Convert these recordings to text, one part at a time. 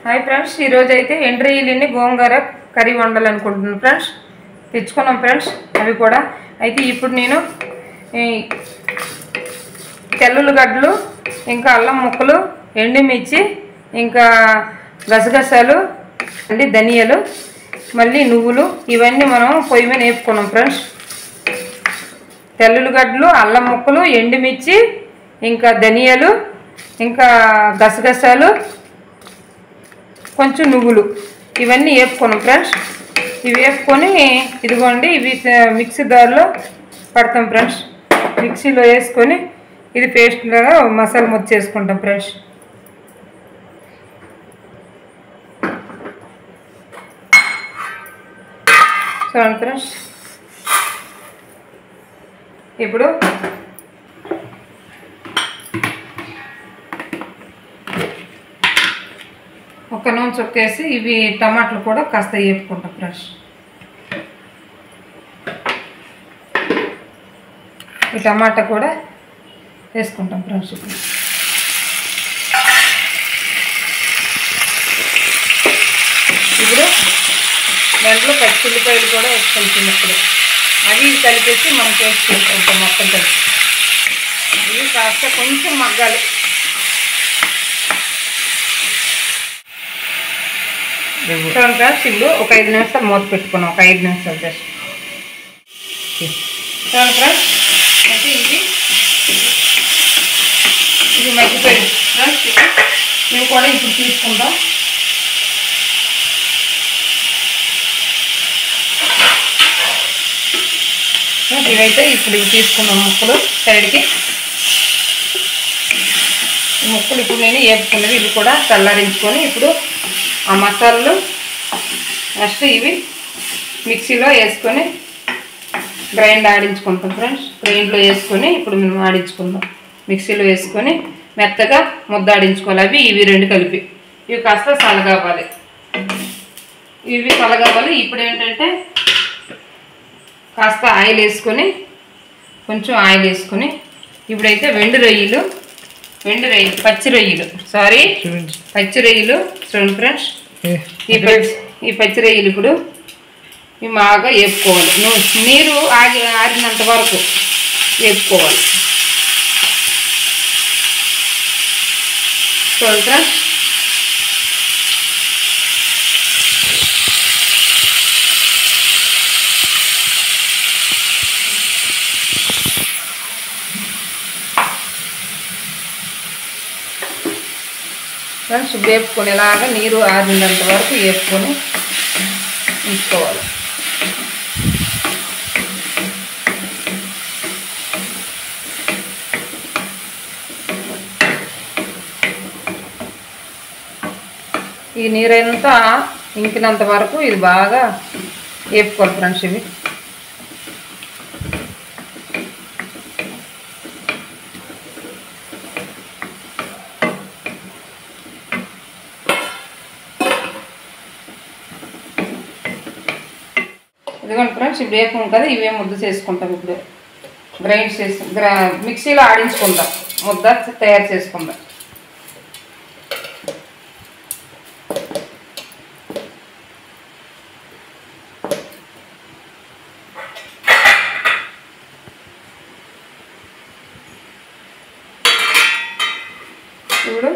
Hi friends, ఈరోజు అయితే ఎండ్రయ్యలని గోంగూర curry వండాలనుకుంటున్నాను friends. తెచ్చుకున్నాం ఫ్రెండ్స్ అవి కూడా. అయితే ఇప్పుడు నేను తెల్లుల్లిగడ్డలు, ఇంకా అల్లం ముక్కలు, ఎండుమిర్చి, ఇంకా గసగసాలు అండి, ధనియాలు, మళ్ళీ నువ్వులు ఇవన్నీ మనం పొయ్యి మీద వేపుకున్నాం ఫ్రెండ్స్. తెల్లుల్లిగడ్డలు, అల్లం ముక్కలు, ఎండుమిర్చి, ఇంకా ధనియాలు, ఇంకా గసగసాలు, కొంచెం నువ్వులు ఇవన్నీ వేపుకున్నాం ఫ్రెండ్స్. ఇవి వేపుకొని ఇదిగోండి ఇవి మిక్సీ దారిలో పడతాం ఫ్రెండ్స్. మిక్సీలో వేసుకొని ఇది పేస్ట్ లాగా మసాలా ముద్ద చేసుకుంటాం ఫ్రెండ్స్. చూడండి ఫ్రెండ్స్, ఇప్పుడు ఒక నూనె చొక్కేసి ఇవి టమాటాలు కూడా కాస్త వేపుకుంటాం ఫ్రెండ్స్. ఈ టమాటా కూడా వేసుకుంటాం ఫ్రెండ్స్. ఇప్పుడు దాంట్లో పచ్చిమిరపకాయలు కూడా వేసుకుంటాం. ఇప్పుడు అవి కలిపేసి మనం పేస్ట్ చేసుకుంటాం మొత్తం కలిపి. ఇవి కాస్త కొంచెం మగ్గాలి. చూడండి ఫ్రెండ్స్, ఇప్పుడు ఒక 5 నిమిషాలు మూత పెట్టుకున్నాం. ఒక 5 నిమిషాలు జస్ట్. చూడండి ఫ్రెండ్స్, అంటే ఇది మగ్గిపోయింది ఫ్రెండ్స్. మేము కూడా ఇప్పుడు తీసుకుంటాం. ఇవైతే ఇప్పుడు ఇవి తీసుకున్నాం ముక్కలు సైడ్కి. ఈ ముక్కలు ఇప్పుడు నేను వేపుకున్నది. ఇవి కూడా చల్లారించుకొని ఇప్పుడు ఆ మసాలాలు నెక్స్ట్ ఇవి మిక్సీలో వేసుకొని గ్రైండ్ ఆడించుకుంటాం ఫ్రెండ్స్. గ్రైండ్లో వేసుకొని ఇప్పుడు మేము ఆడించుకుందాం. మిక్సీలో వేసుకొని మెత్తగా ముద్ద ఆడించుకోవాలి. అవి ఇవి రెండు కలిపి ఇవి కాస్త చల్లగావాలి. ఇవి చల్లగావాలి. ఇప్పుడు ఏంటంటే కాస్త ఆయిల్ వేసుకొని, కొంచెం ఆయిల్ వేసుకొని ఇప్పుడైతే పచ్చి రొయ్యలు చూడండి ఫ్రెండ్స్. ఈ పచ్చి రొయ్యలు ఇప్పుడు ఇవి బాగా వేపుకోవాలి. నీరు ఆరినంత వరకు వేపుకోవాలి. చూడండి ఫ్రెండ్స్, వేపుకొనేలాగా నీరు ఆరినంత వరకు వేపుకొని ఉంచుకోవాలి. ఈ నీరంతా ఇంకినంత వరకు ఇది బాగా వేపుకోవాలి ఫ్రెండ్స్. ఇవి ఇదిగోండి ఫ్రెండ్స్, ఇప్పుడు వేపుకుంటాం కదా, ఇవే ముద్ద చేసుకుంటాం. ఇప్పుడు గ్రైండ్ చేసి మిక్సీలో ఆడించుకుందాం. ముద్ద తయారు చేసుకుందాం. ఇప్పుడు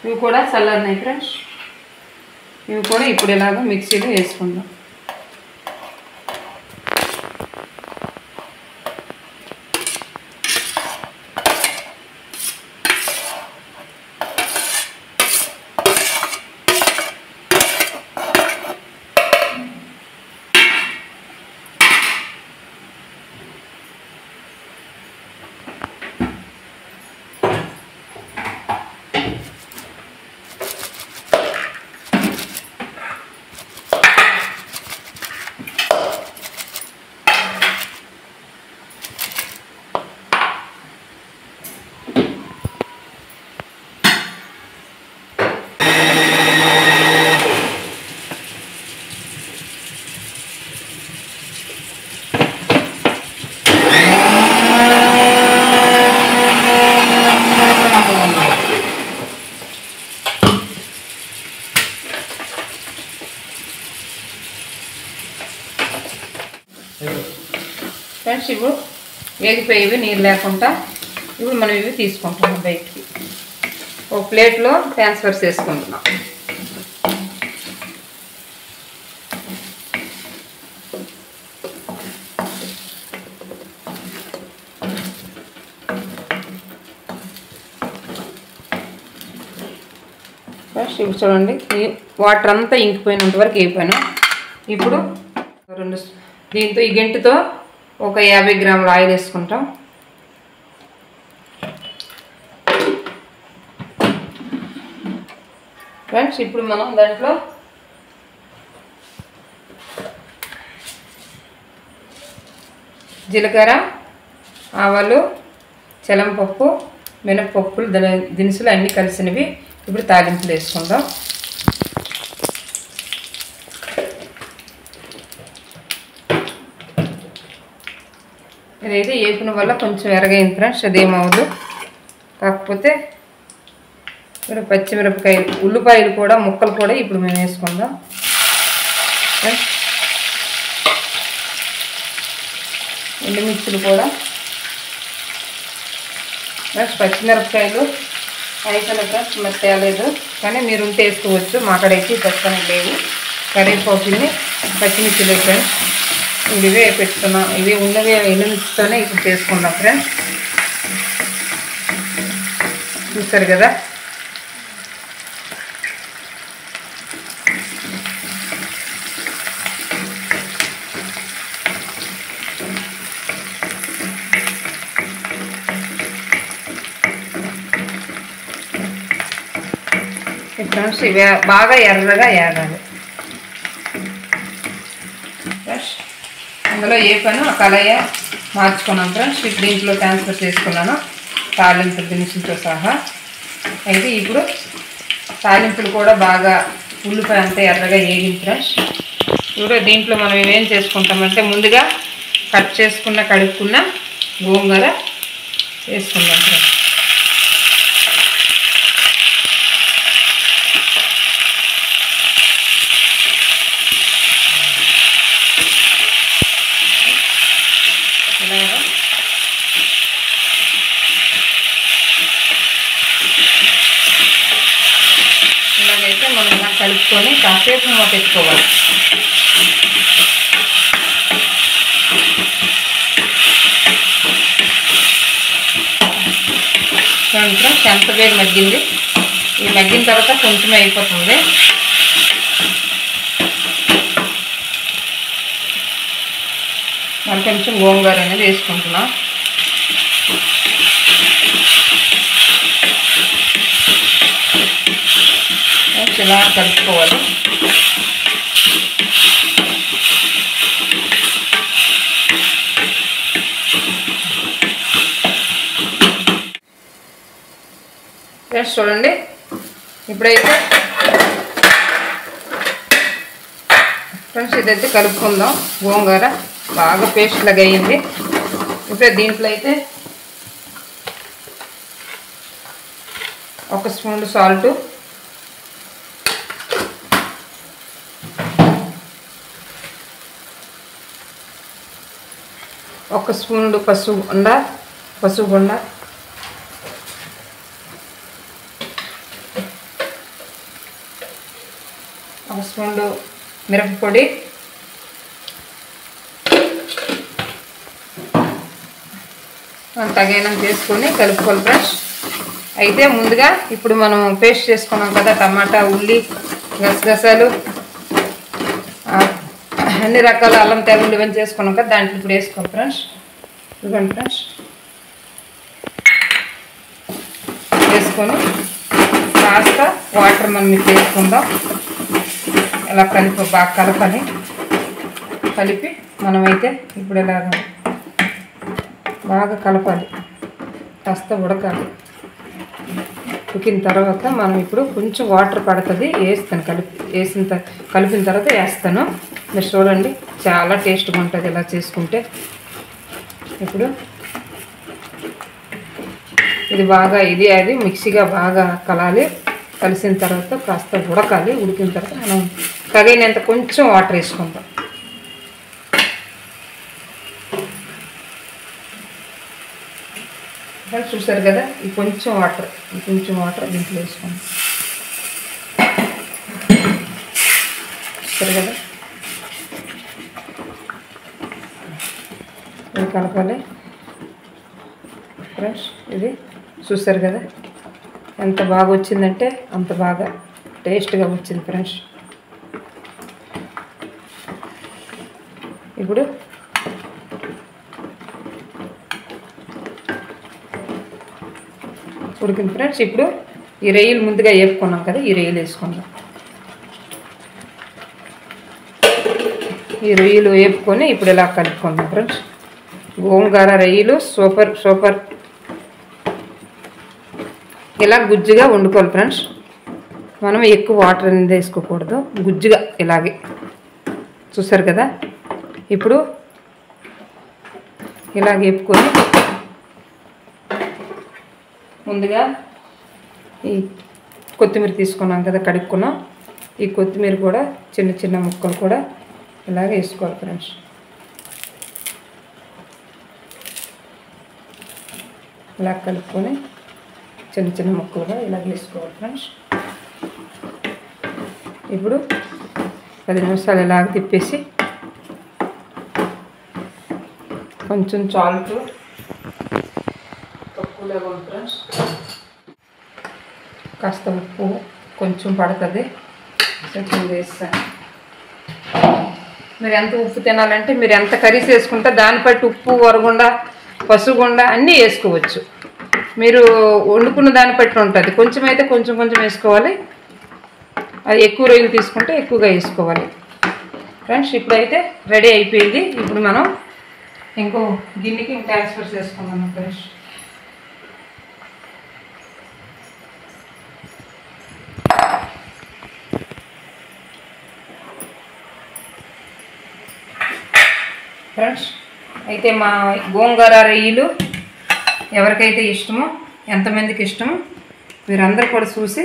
ఇవి కూడా చల్లారినాయి ఫ్రెండ్స్. ఇవి కూడా ఇప్పుడు ఇలాగ మిక్సీలో వేసుకుందాం. ఫ్రెండ్స్ ఇప్పుడు వేగిపోయేవి నీళ్ళు లేకుండా ఇప్పుడు మనం ఇవి తీసుకుంటున్నాం బయటికి. ఒక ప్లేట్లో ట్రాన్స్ఫర్ చేసుకుంటున్నాం. ఇప్పుడు చూడండి వాటర్ అంతా ఇంకిపోయినంత వరకు వేయిపోయినా. ఇప్పుడు దీంతో ఈ గంటితో ఒక 50 గ్రాముల ఆయిల్ వేసుకుంటాం. ఫ్రెండ్స్ ఇప్పుడు మనం దాంట్లో జీలకర్ర, ఆవాలు, చెలంపప్పు, మినపప్పులు, దినుసులు అన్నీ కలిసినవి ఇప్పుడు తాలింపులు వేసుకుందాం. ఇదైతే వేపిన వల్ల కొంచెం ఎరగైంది ఫ్రెండ్స్, అదేమవదు. కాకపోతే ఇప్పుడు పచ్చిమిరపకాయలు, ఉల్లిపాయలు కూడా ముక్కలు కూడా ఇప్పుడు మేము వేసుకుందాం. ఎండుమిర్చులు కూడా ఫ్రెండ్స్, పచ్చిమిరపకాయలు అయిపోయిన ఫ్రెండ్స్ మరి తేలేదు, కానీ మీరు ఉంటే వేసుకోవచ్చు. మాకడైతే ప్రస్తుతానికి లేవు. కరివేపాకుని, పచ్చిమిర్చిలు ఫ్రెండ్స్ ఇవే పెట్టుకున్నాం. ఇవి ఉన్నవి ఎండుమిర్చితోనే ఇప్పుడు చేసుకున్నాం ఫ్రెండ్స్. చూస్తారు కదా. ఫ్రెండ్స్ ఇవి బాగా ఎర్రగా వేగాలి. అందులో ఏ పని ఆ కళాయి మార్చుకున్నాను ఫ్రెండ్స్. ఇప్పుడు దీంట్లో ట్రాన్స్ఫర్ చేసుకున్నాను తాలింపు దినుసులతో సహా. అయితే ఇప్పుడు తాలింపులు కూడా బాగా ఉల్లిపాయ అంతా ఎర్రగా వేగింది ఫ్రెండ్స్. ఇప్పుడు దీంట్లో మనం ఏం చేసుకుంటామంటే ముందుగా కట్ చేసుకున్న కడుక్కున్న గోంగూర వేసుకుందాం ఫ్రెండ్స్. ఇలాగైతే మనం ఇలా కలుపుకొని కాసేపు పెట్టుకోవాలి. ఫ్రెండ్స్ ఎంత వేడి మగ్గింది. ఈ మగ్గిన తర్వాత కొంచెం అయిపోతుంది. మరి కొంచెం గోంగూర అనేది వేసుకుంటున్నాం. ఇలా కలుపుకోవాలి. ఫ్రెండ్స్ చూడండి, ఇప్పుడైతే ఫ్రెండ్స్ ఇదైతే కలుపుకుందాం. గోంగూర బాగా పేస్ట్ లాగా అయ్యింది. ఇప్పుడు దీంట్లో అయితే 1 స్పూన్ సాల్ట్, 1 స్పూన్ పసుపు గుండ, 1 స్పూన్ మిరపపొడి, తగినంత చేసుకొని కలుపుకోవాలి ఫ్రెండ్స్. అయితే ముందుగా ఇప్పుడు మనం పేస్ట్ చేసుకున్నాం కదా, టమాటా, ఉల్లి, గసగసాలు, అన్ని రకాల అల్లం తెగులు ఇవన్నీ చేసుకున్నాం కదా, దాంట్లో ఇప్పుడు వేసుకోవాలి ఫ్రెండ్స్. ఇవ్వండి ఫ్రెండ్స్, వేసుకొని కాస్త వాటర్ మనం మీకు వేసుకుందాం. ఇలా బాగా కలిపి మనమైతే ఇప్పుడు ఇలాగ బాగా కలపాలి. కాస్త ఉడకాలి. ఉడికిన తర్వాత మనం ఇప్పుడు కొంచెం వాటర్ పడుతుంది, వేస్తాను. కలిపిన తర్వాత వేస్తాను. మీరు చూడండి, చాలా టేస్ట్గా ఉంటుంది ఇలా చేసుకుంటే. ఇప్పుడు ఇది బాగా అది మిక్సీగా బాగా కలాలి. కలిసిన తర్వాత కాస్త ఉడకాలి. ఉడికిన తర్వాత మనం తగినంత కొంచెం వాటర్ వేసుకుంటాం. చూసారు కదా, ఈ కొంచెం వాటర్ దీంట్లో వేసుకోండి. చూసారు కదా, ఇది కలపాలి ఫ్రెండ్స్. ఇది చూసారు కదా ఎంత బాగా వచ్చిందంటే అంత బాగా టేస్ట్గా వచ్చింది ఫ్రెండ్స్. ఇప్పుడు ఉడికింది ఫ్రెండ్స్. ఇప్పుడు ఈ రొయ్యలు ముందుగా వేపుకున్నాం కదా, ఈ రొయ్యలు వేసుకుందాం. ఈ రొయ్యలు వేపుకొని ఇప్పుడు ఇలా కలుపుకుందాం ఫ్రెండ్స్. గోంగూర రొయ్యలు సూపర్. ఇలా గుజ్జుగా వండుకోవాలి ఫ్రెండ్స్. మనం ఎక్కువ వాటర్ అనేది వేసుకోకూడదు, గుజ్జుగా ఇలాగే. చూసారు కదా, ఇప్పుడు ఇలా వేపుకొని ముందుగా ఈ కొత్తిమీర తీసుకున్నాం కదా, కడుక్కున్నాం. ఈ కొత్తిమీర కూడా చిన్న ముక్కలు కూడా ఇలాగే వేసుకోవాలి ఫ్రెండ్స్. ఇలా కలుపుకొని చిన్న ముక్కలుగా ఇలాగ వేసుకోవాలి ఫ్రెండ్స్. ఇప్పుడు 10 నిమిషాలు ఇలాగ తిప్పేసి కొంచెం సాల్ట్ తక్కువగా ఉంది ఫ్రెండ్స్. కాస్త ఉప్పు కొంచెం పడుతుంది, కొంచెం వేస్తాను. మీరు ఎంత ఉప్పు తినాలంటే మీరు ఎంత కర్రీస్ వేసుకుంటే దాన్ని బట్టి ఉప్పు, వరగుండ, పసుగుండ అన్నీ వేసుకోవచ్చు. మీరు వండుకున్న దాన్ని బట్టి ఉంటుంది. కొంచెం అయితే కొంచెం వేసుకోవాలి. అది ఎక్కువ రొయ్యలు తీసుకుంటే ఎక్కువగా వేసుకోవాలి ఫ్రెండ్స్. ఇప్పుడైతే రెడీ అయిపోయింది. ఇప్పుడు మనం ఇంకో గిన్నెకి ట్రాన్స్ఫర్ చేసుకున్నాము ఫ్రెండ్స్. ఫ్రెండ్స్ అయితే మా గోంగూర రొయ్యలు ఎవరికైతే ఇష్టమో, ఎంతమందికి ఇష్టమో మీరందరూ కూడా చూసి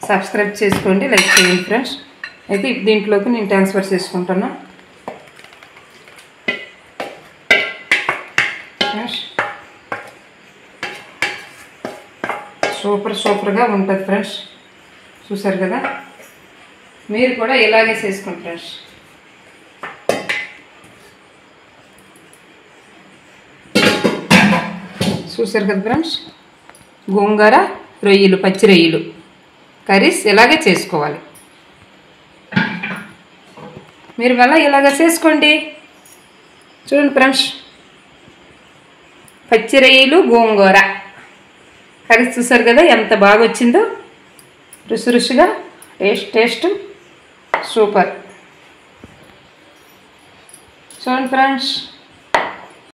సబ్స్క్రైబ్ చేసుకోండి, లైక్ చేయండి ఫ్రెండ్స్. అయితే దీంట్లోకి నేను ట్రాన్స్ఫర్ చేసుకుంటాను ఫ్రెండ్స్. సూపర్గా ఉంటుంది ఫ్రెండ్స్. చూసారు కదా, మీరు కూడా ఇలాగే చేసుకోండి ఫ్రెండ్స్. చూసారు కదా ఫ్రెండ్స్, గోంగూర రొయ్యలు, పచ్చి రొయ్యలు కర్రీస్ ఇలాగే చేసుకోవాలి. మీరు మళ్ళీ ఇలాగ చేసుకోండి. చూడండి ఫ్రెండ్స్, పచ్చి రొయ్యలు గోంగూర కర్రీస్ చూసారు కదా ఎంత బాగా వచ్చిందో. రుచిగా టేస్ట్ సూపర్. చూడండి ఫ్రెండ్స్.